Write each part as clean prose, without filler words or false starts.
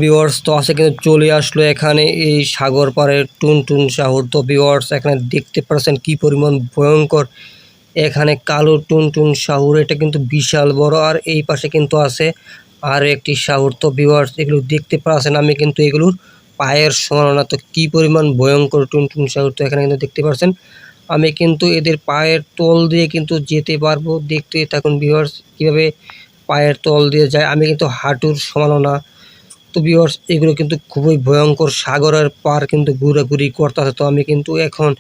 Viewers তো আছে কিন্তু চলে আসলো এখানে এই সাগর পাড়ের টুনটুন শাহর। তো ভিউয়ার্স এখানে দেখতে পাচ্ছেন কি পরিমাণ ভয়ঙ্কর এখানে কালো টুনটুন শাহর, এটা কিন্তু বিশাল বড়। আর এই পাশে কিন্তু আছে আর একটি শাহর। তো ভিউয়ার্স এগুলো দেখতে পাচ্ছেন, আমি কিন্তু এগুলোর পায়ের সমান না। তো কি পরিমাণ ভয়ঙ্কর টুনটুন শাহর, তো এখানে কিন্তু দেখতে পাচ্ছেন আমি কিন্তু এদের পায়ের তল দিয়ে কিন্তু যেতে পারবো। দেখতে থাকুন ভিউয়ার্স কিভাবে পায়ের তল দিয়ে যায়, আমি কিন্তু হাঁটুর সমানও না। তো ভিউয়ার্স এগুলো কিন্তু খুবই ভয়ঙ্কর, সাগরের পার কিন্তু ঘোরাঘুরি করতেছে। তো আমি কিন্তু এখন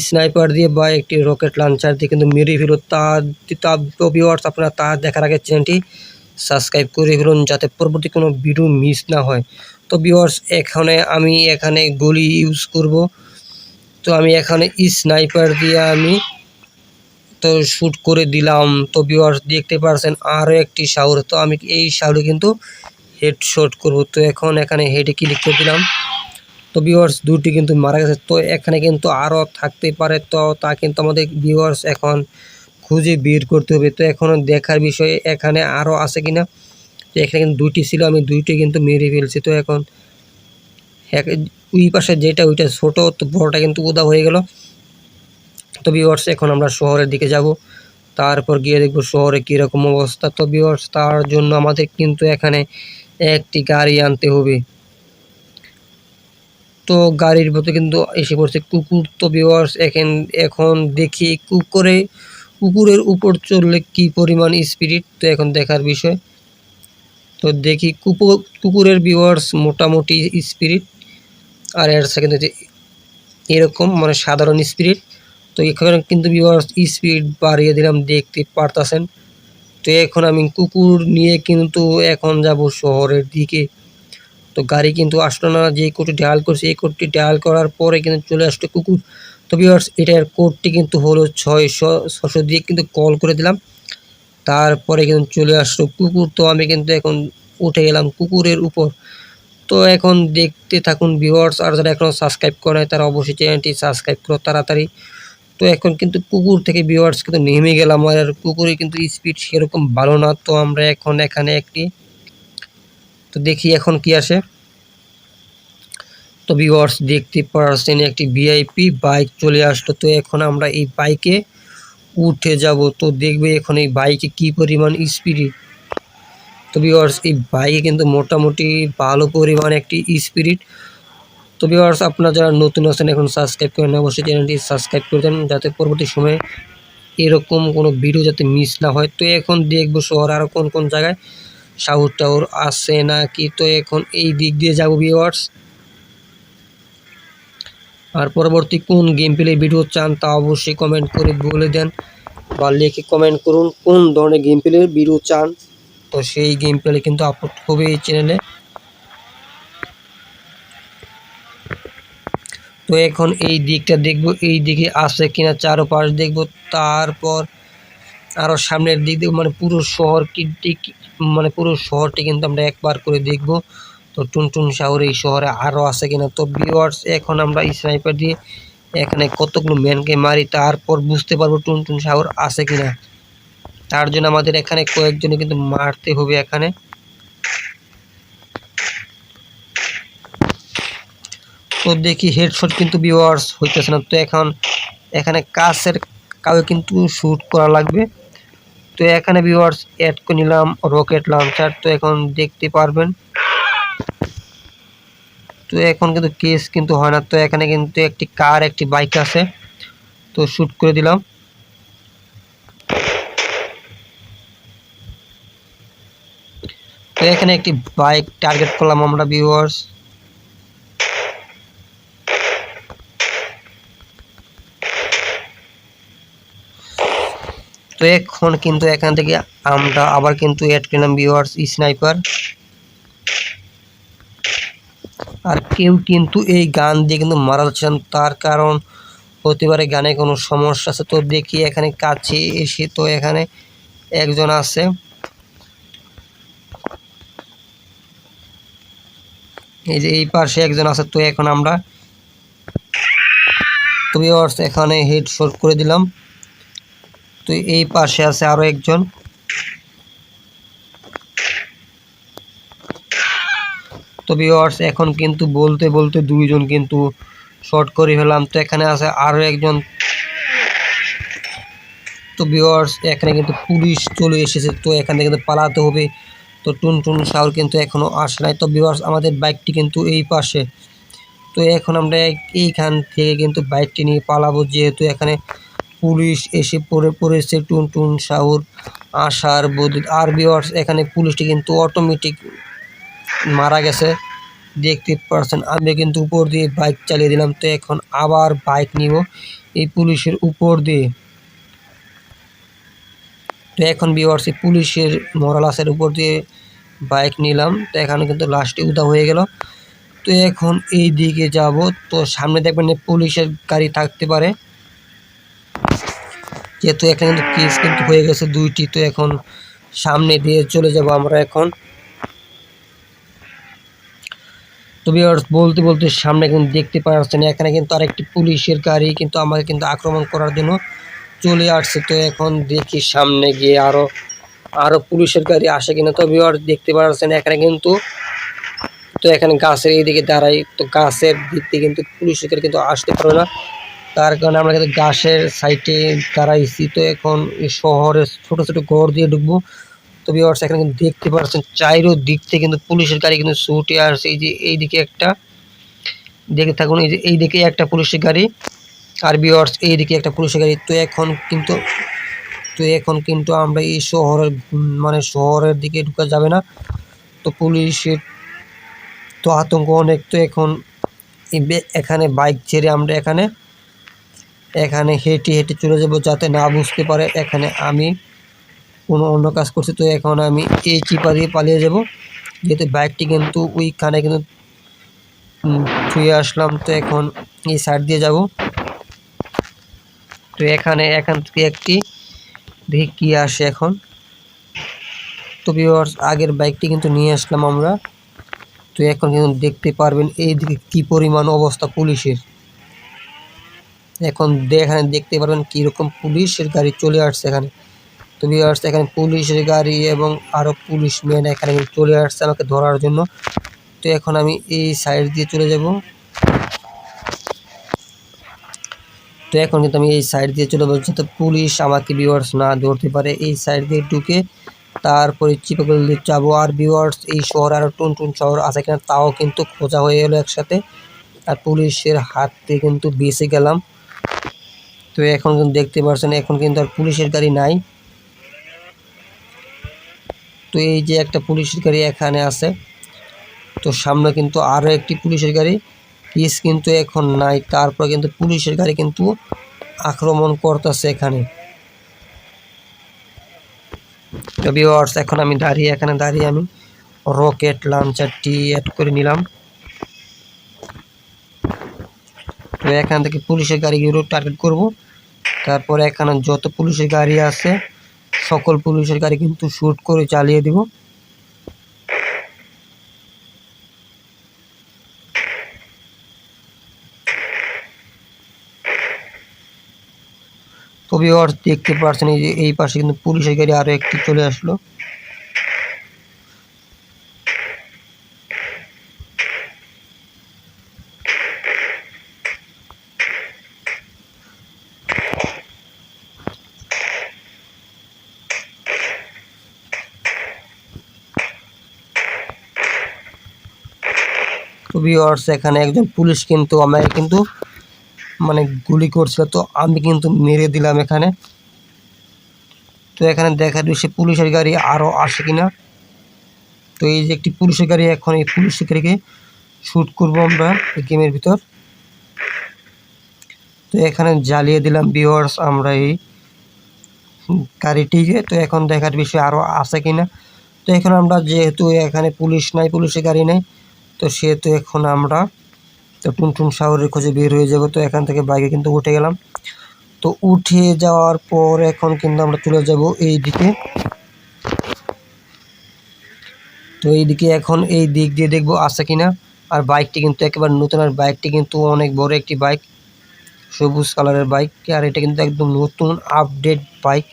স্নাইপার দিয়ে বা একটি রকেট লঞ্চার দিয়ে কিন্তু মেরে ফেলো। তো ভিউয়ার্স আপনারা তা দেখার আগে চ্যানেলটি সাবস্ক্রাইব করে ফেলুন যাতে পরবর্তী কোনো ভিডিও মিস না হয়। তো ভিউয়ার্স আমি এখানে গুলি ইউজ করব। তো আমি এখানে স্নাইপার দিয়ে আমি তো শ্যুট করে দিলাম। তো ভিউয়ার্স দেখতে পাচ্ছেন আরও একটি শাউর। তো আমি এই শাউরে কিন্তু হেডশট করব। তো এখন এখানে হেডে ক্লিক করে দিলাম। তো ভিউয়ার্স দুটি কিন্তু মারা গেছে। তো এখানে কিন্তু আরও থাকতে পারে, তো তা কিন্তু আমাদের ভিউয়ার্স এখন খুঁজে বের করতে হবে। তো এখন দেখার বিষয় এখানে আরও আছে কিনা। তো এখানে কিন্তু দুইটি ছিল, আমি দুইটি কিন্তু মেরে ফেলছি। তো এখন ওই পাশে যেটা ওইটা ছোটো, তো বড়টা কিন্তু উদা হয়ে গেল। তো ভিউয়ার্স এখন আমরা শহরের দিকে যাব, তারপর গিয়ে দেখব শহরে কীরকম অবস্থা। তো ভিউয়ার্স তার জন্য আমাদের কিন্তু এখানে একটি গাড়ি আনতে হবে। তো গাড়ির মধ্যে কিন্তু এসে পড়ছে কুকুর। তো ভিউয়ার্স এখন দেখি কুকুরের উপর চললে কি পরিমাণ স্পিরিট, তো এখন দেখার বিষয়। তো দেখি কুকুরের ভিউয়ার্স মোটামুটি স্পিরিট, আর এর সেকেন্ড হচ্ছে এরকম মানে সাধারণ স্পিরিট। তো এখানে কিন্তু ভিউয়ার্স স্পিড বাড়িয়ে দিলাম, দেখতে পারতাছেন। তো এখন আমি কুকুর নিয়ে কিন্তু এখন যাব শহরের দিকে। তো গাড়ি কিন্তু আসলো না, যে কোডটি ডায়াল করছি এই কোডটি ডায়াল করার পরে কিন্তু চলে আসলো কুকুর। তো ভিউয়ার্স এটার কোডটি কিন্তু হলো 600 দিয়ে কিন্তু কল করে দিলাম, তারপরে কিন্তু চলে আসলো কুকুর। তো আমি কিন্তু এখন উঠে গেলাম কুকুরের উপর। তো এখন দেখতে থাকুন ভিউয়ার্স, আর যারা এখনও সাবস্ক্রাইব করে নাই তারা অবশ্যই চ্যানেলটি সাবস্ক্রাইব করো তাড়াতাড়ি। তো এখন কিন্তু কুকুর থেকে ভিউয়ার্স কিন্তু নেমে গেলাম, আর কুকুরে কিন্তু স্পিড সেরকম ভালো না। তো আমরা এখন এখানে তো দেখি এখন কি আসে। তো ভিউয়ার্স দেখতে পাচ্ছেন একটি ভিআইপি বাইক চলে আসলো। তো এখন আমরা এই বাইকে উঠে যাব। তো দেখবে এখন এই বাইকে কি পরিমাণ স্পিড। তো ভিউয়ার্স এই বাইকে কিন্তু মোটামুটি ভালো পরিমাণ একটি স্পিরিট। তো ভিউয়ার্স আপনারা যারা নতুন আছেন এখন সাবস্ক্রাইব করেন, অবশ্যই চ্যানেলটি সাবস্ক্রাইব করে দেন যাতে পরবর্তী সময়ে এরকম কোনো ভিডিও যাতে মিস না হয়। তো এখন দেখবো শহর আরও কোন কোন জায়গায় শাহর টাউর আছে নাকি। তো এখন এই দিক দিয়ে যাব ভিউয়ার্স। আর পরবর্তী কোন গেম প্লে ভিডিও চান তা অবশ্যই কমেন্ট করে বলে দেন, বা লিখে কমেন্ট করুন কোন ধরনের গেম প্লের ভিডিও চান। তো সেই গেম প্লে কিন্তু আপলোড হবে এই চ্যানেলে। তো এখন এই দিকটা দেখব, এই দিকে আছে কিনা চারপাশ দেখব, তারপর আরও সামনের দিক দেখব, মানে পুরো শহরটি কিন্তু আমরা একবার করে দেখব। তো টুনটুন শাহর এই শহরে আরও আছে কিনা। তো ভিউয়ার্স এখন আমরা স্নাইপার দিয়ে এখানে কতগুলো ম্যানকে মারি, তারপর বুঝতে পারবো টুনটুন শাহর আছে কিনা। তার জন্য আমাদের এখানে কয়েকজনে কিন্তু মারতে হবে এখানে। তো দেখি হেডশট কিন্তু ভিউয়ার্স হইতেছে না। তো এখানে কাছের কাউ কিন্তু শ্যুট করা লাগবে। তো এখানে ভিউয়ার্স অ্যাড করে নিলাম রকেট লঞ্চার। তো এখন দেখতে পারবেন, তো এখন কিন্তু কেস কিন্তু হয় না। তো এখানে কিন্তু একটি কার একটি বাইক আছে, তো শ্যুট করে দিলাম। তো এখানে একটি বাইক টার্গেট করলাম আমরা ভিউয়ার্স। তো এখন কিন্তু এখান থেকে আমরা আবার কিন্তু অ্যাড করলাম ভিউয়ার্স স্নাইপার। আর কেউ কিন্তু এই গান দিয়ে কিন্তু মারা যাচ্ছে না, তার কারণ হতে পারে গানে কোনো সমস্যা আছে। তো দেখি এখানে কাছে এসে, তো এখানে একজন আছে, এই যে এই পাশে একজন আছে। তো এখন আমরা তো ভিউয়ার্স এখানে হেডশট করে দিলাম। তো এই পাশে আছে আরো একজন। তো ভিউয়ার্স এখন কিন্তু বলতে বলতে দুইজন কিন্তু শর্ট করে ফেলাম। তো এখানে আছে আরও একজন। তো ভিউয়ার্স এখানে কিন্তু পুলিশ চলে এসেছে, তো এখান থেকে কিন্তু পালাতে হবে। তো টুনটুন শাওর কিন্তু এখনও আসে নাই। তো ভিউয়ার্স আমাদের বাইকটি কিন্তু এই পাশে। তো এখন আমরা এইখান থেকে কিন্তু বাইকটি নিয়ে পালাবো, যেহেতু এখানে পুলিশ এসে পড়েছে টুনটুন শাওর আসার বদলে। আর ভিউয়ার্স এখানে পুলিশটি কিন্তু অটোমেটিক মারা গেছে, দেখতে পাচ্ছেন। আমি কিন্তু উপর দিয়ে বাইক চালিয়ে দিলাম। তো এখন আবার বাইক নিব এই পুলিশের উপর দিয়ে। তো এখন ভিউয়ার্স এই পুলিশের মরালাসের উপর দিয়ে বাইক নিলাম। তো এখানে কিন্তু লাস্টে উদা হয়ে গেল। তো এখন এই দিকে যাব। তো সামনে দেখবেন পুলিশের গাড়ি থাকতে পারে, যেহেতু এখানে কিন্তু কেস কিন্তু হয়ে গেছে 2টি। তো এখন সামনে দিয়ে চলে যাব আমরা এখন। তো ভিউয়ার্স বলতে বলতে সামনে কিন্তু দেখতে পাচ্ছেন এখানে কিন্তু আরেকটি পুলিশের গাড়ি কিন্তু আমাকে কিন্তু আক্রমণ করার জন্য চলে আসছে। তো এখন দেখি সামনে গিয়ে আরো পুলিশের গাড়ি আসে কিনা। তো ভিউয়ার্স দেখতে পাচ্ছেন এখানে কিন্তু, তো এখানে গাছের এইদিকে দাঁড়াই। তো গাছের দিক থেকে কিন্তু পুলিশের গাড়ি কিন্তু আসতে পারবে না, তার কারণে আমরা কিন্তু গাছের সাইডে দাঁড়াইছি। তো এখন এই শহরের ছোট ছোট ঘর দিয়ে ঢুকবো। তো ভিউয়ার্স এখানে কিন্তু দেখতে পাচ্ছেন চাইরো দিক থেকে কিন্তু পুলিশের গাড়ি কিন্তু ছুটে আসছে। এই যে এইদিকে একটা, দেখে থাকুন, এই যে এইদিকে একটা পুলিশের গাড়ি, আর ভিউয়ার্স এইদিকে একটা পুলিশের গাড়ি। তো এখন কিন্তু আমরা এই শহরের শহরের দিকে ঢুকা যাবে না। তো পুলিশের তো আতঙ্ক অনেক। তো এখন এখানে বাইক ছেড়ে আমরা এখানে হেঁটে হেঁটে চলে যাব, যাতে না বুঝতে পারে এখানে আমি কোনো অন্য কাজ করছি। তো এখন আমি এই চিপা দিয়ে পালিয়ে যাব, যেহেতু বাইকটি কিন্তু ওইখানে কিন্তু ছুঁয়ে আসলাম। তো এখন এই সাইড দিয়ে যাব। তো এখান থেকে একটি দেখি কি আসে এখন। তো ভিউয়ার্স আগের বাইকটি কিন্তু নিয়ে আসলাম আমরা। তো এখন কিন্তু দেখতে পারবেন এইদিকে কি পরিমাণ অবস্থা পুলিশের। এখন এখানে দেখতে পারবেন কীরকম পুলিশের গাড়ি চলে আসছে এখানে। তো ভিউয়ার্স এখানে পুলিশের গাড়ি এবং আরও পুলিশ ম্যান এখানে চলে আসছে আমাকে ধরার জন্য। তো এখন আমি এই সাইড দিয়ে চলে যাব। তো এখন কিন্তু আমি এই সাইড দিয়ে চলে যাবো, যাতে পুলিশ আমাকে ভিউয়ার্স না ধরতে পারে। এই সাইড দিয়ে ঢুকে তারপরে চিপাগুলো দিয়ে যাবো। আর ভিউয়ার্স এই শহর আরও টুনটুন শহর আছে কিনা তাও কিন্তু খোঁজা হয়ে গেলো একসাথে, আর পুলিশের হাত থেকে কিন্তু বেঁচে গেলাম। তো এখন কিন্তু দেখতে পাচ্ছেন এখন কিন্তু আর পুলিশের গাড়ি নাই। তো এই যে একটা পুলিশের গাড়ি এখানে আছে। তো সামনে কিন্তু আরও একটি পুলিশের গাড়ি, কেস কিন্তু এখন নাই। তারপর কিন্তু পুলিশের গাড়ি কিন্তু আক্রমণ করতেছে এখানে। তো ভিউয়ার্স এখন আমি এখানে দাঁড়িয়ে আমি রকেট লঞ্চারটি অ্যাড করে নিলাম। তো এখান থেকে পুলিশের গাড়িগুলো টার্গেট করব। তারপরে এখানে যত পুলিশের গাড়ি আছে সকল পুলিশের গাড়ি কিন্তু শ্যুট করে চালিয়ে দিব। তো ভিউয়ার্স দেখতে পাচ্ছেন এই যে এই পাশে কিন্তু পুলিশের গাড়ি আরও একটি চলে আসলো। তো ভিউয়ার্স এখানে একজন পুলিশ কিন্তু আমাকে কিন্তু গুলি করছিল, তো আমি কিন্তু মেরে দিলাম এখানে। তো এখানে দেখার বিষয় পুলিশের গাড়ি আরও আসে কিনা। তো এই যে একটি পুলিশের গাড়ি, এখন এই পুলিশের গাড়িকে শ্যুট করবো আমরা এই গেমের ভিতর। তো এখানে জ্বালিয়ে দিলাম ভিউয়ার্স আমরা এই গাড়িটিকে। তো এখন দেখার বিষয় আরও আছে কিনা। তো এখন আমরা যেহেতু এখানে পুলিশ নাই, পুলিশের গাড়ি নেই, তো সেহেতু এখন আমরা তো টুনটুন শহরের খোঁজে বের হয়ে যাব। তো এখান থেকে বাইকে কিন্তু উঠে গেলাম। তো উঠে যাওয়ার পর এখন কিন্তু আমরা চলে যাব এই দিকে। তো এইদিকে এখন এই দিক দিয়ে দেখবো আছে কিনা। আর বাইকটি কিন্তু একেবারে নতুন, আর বাইকটি কিন্তু অনেক বড় একটি বাইক, সবুজ কালারের বাইক। আর এটা কিন্তু একদম নতুন আপডেট বাইক,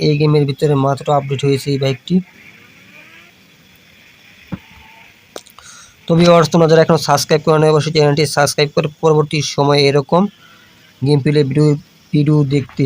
এই গেমের ভিতরে মাত্র আপডেট হয়েছে এই বাইকটি। তো ভিউয়ার্স, তোমরা যারা এখনো সাবস্ক্রাইব করে নাই অবশ্যই চ্যানেলটি সাবস্ক্রাইব করে পরবর্তী সময়ে এরকম গেম প্লে ভিডিও দেখতে